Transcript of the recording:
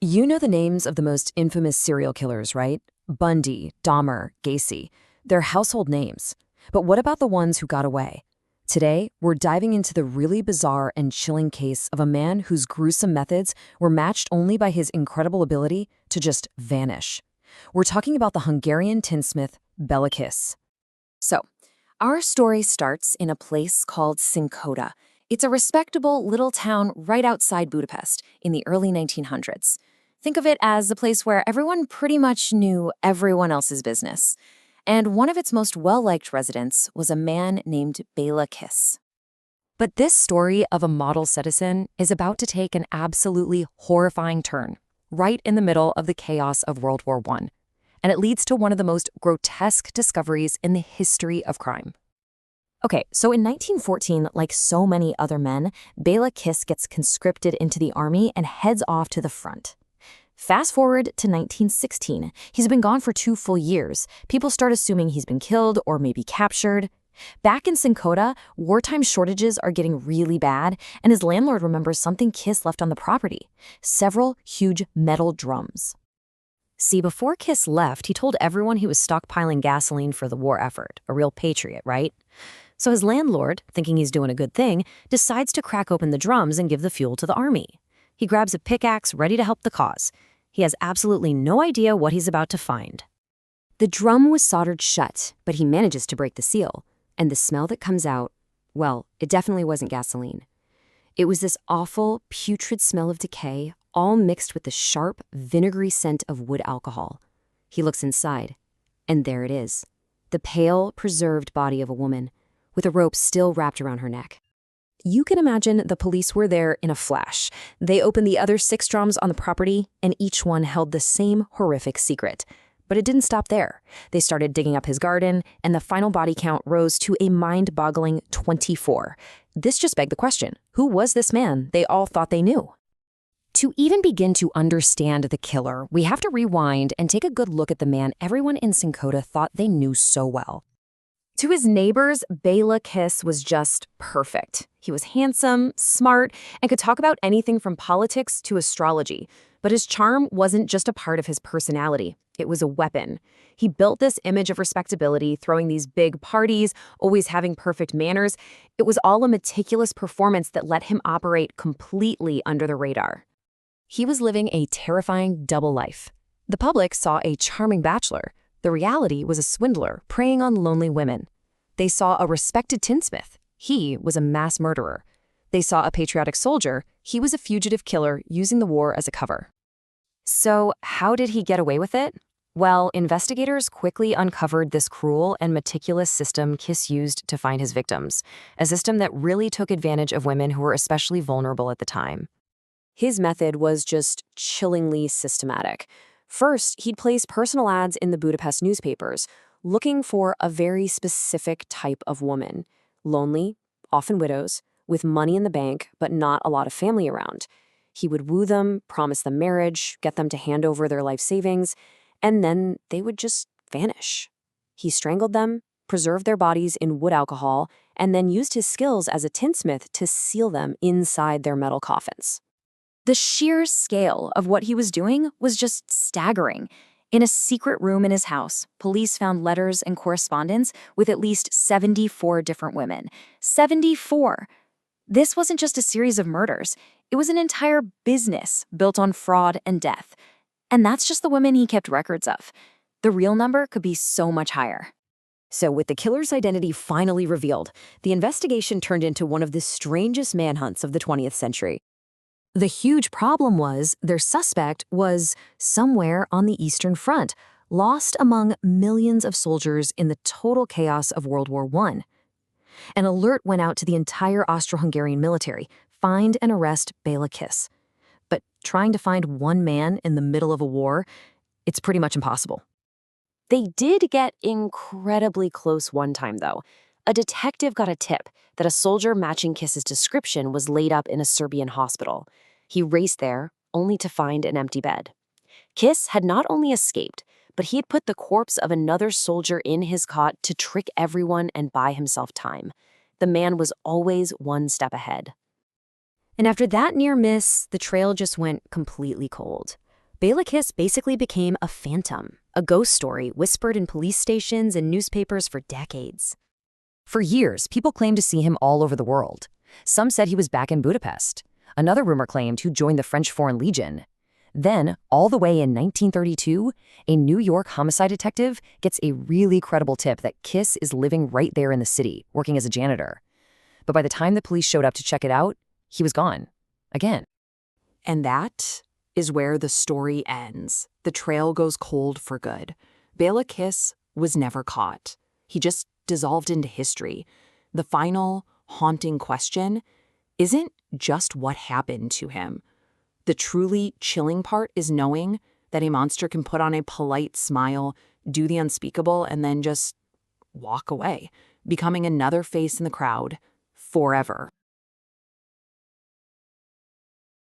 You know the names of the most infamous serial killers, right? Bundy, Dahmer, Gacy. They're household names. But what about the ones who got away? Today, we're diving into the really bizarre and chilling case of a man whose gruesome methods were matched only by his incredible ability to just vanish. We're talking about the Hungarian tinsmith, Bela Kiss. So, our story starts in a place called Cinkota. It's a respectable little town right outside Budapest in the early 1900s. Think of it as a place where everyone pretty much knew everyone else's business. And one of its most well-liked residents was a man named Bela Kiss. But this story of a model citizen is about to take an absolutely horrifying turn, right in the middle of the chaos of World War I. And it leads to one of the most grotesque discoveries in the history of crime. Okay, so in 1914, like so many other men, Bela Kiss gets conscripted into the army and heads off to the front. Fast forward to 1916. He's been gone for 2 full years. People start assuming he's been killed or maybe captured. Back in Cinkota, wartime shortages are getting really bad, and his landlord remembers something Kiss left on the property: several huge metal drums. See, before Kiss left, he told everyone he was stockpiling gasoline for the war effort, a real patriot, right? So his landlord, thinking he's doing a good thing, decides to crack open the drums and give the fuel to the army. He grabs a pickaxe ready to help the cause. He has absolutely no idea what he's about to find. The drum was soldered shut, but he manages to break the seal. And the smell that comes out, well, it definitely wasn't gasoline. It was this awful, putrid smell of decay, all mixed with the sharp, vinegary scent of wood alcohol. He looks inside, and there it is, the pale, preserved body of a woman, with a rope still wrapped around her neck. You can imagine the police were there in a flash. They opened the other 6 drums on the property, and each one held the same horrific secret. But it didn't stop there. They started digging up his garden, and the final body count rose to a mind-boggling 24. This just begged the question, who was this man they all thought they knew? To even begin to understand the killer, we have to rewind and take a good look at the man everyone in Cinkota thought they knew so well. To his neighbors, Bela Kiss was just perfect. He was handsome, smart, and could talk about anything from politics to astrology. But his charm wasn't just a part of his personality. It was a weapon. He built this image of respectability, throwing these big parties, always having perfect manners. It was all a meticulous performance that let him operate completely under the radar. He was living a terrifying double life. The public saw a charming bachelor. The reality was a swindler preying on lonely women. They saw a respected tinsmith. He was a mass murderer. They saw a patriotic soldier. He was a fugitive killer using the war as a cover. So how did he get away with it? Well, investigators quickly uncovered this cruel and meticulous system Kiss used to find his victims, a system that really took advantage of women who were especially vulnerable at the time. His method was just chillingly systematic. First, he'd place personal ads in the Budapest newspapers, looking for a very specific type of woman: lonely, often widows, with money in the bank, but not a lot of family around. He would woo them, promise them marriage, get them to hand over their life savings, and then they would just vanish. He strangled them, preserved their bodies in wood alcohol, and then used his skills as a tinsmith to seal them inside their metal coffins. The sheer scale of what he was doing was just staggering. In a secret room in his house, police found letters and correspondence with at least 74 different women. 74! This wasn't just a series of murders. It was an entire business built on fraud and death. And that's just the women he kept records of. The real number could be so much higher. So with the killer's identity finally revealed, the investigation turned into one of the strangest manhunts of the 20th century. The huge problem was their suspect was somewhere on the Eastern Front, lost among millions of soldiers in the total chaos of World War I. An alert went out to the entire Austro-Hungarian military: find and arrest Bela Kiss. But trying to find one man in the middle of a war, it's pretty much impossible. They did get incredibly close one time, though. A detective got a tip that a soldier matching Kiss's description was laid up in a Serbian hospital. He raced there, only to find an empty bed. Kiss had not only escaped, but he had put the corpse of another soldier in his cot to trick everyone and buy himself time. The man was always one step ahead. And after that near miss, the trail just went completely cold. Bela Kiss basically became a phantom, a ghost story whispered in police stations and newspapers for decades. For years, people claimed to see him all over the world. Some said he was back in Budapest. Another rumor claimed he joined the French Foreign Legion. Then, all the way in 1932, a New York homicide detective gets a really credible tip that Kiss is living right there in the city, working as a janitor. But by the time the police showed up to check it out, he was gone. Again. And that is where the story ends. The trail goes cold for good. Bela Kiss was never caught. He just dissolved into history. The final, haunting question isn't just what happened to him. The truly chilling part is knowing that a monster can put on a polite smile, do the unspeakable, and then just walk away, becoming another face in the crowd forever.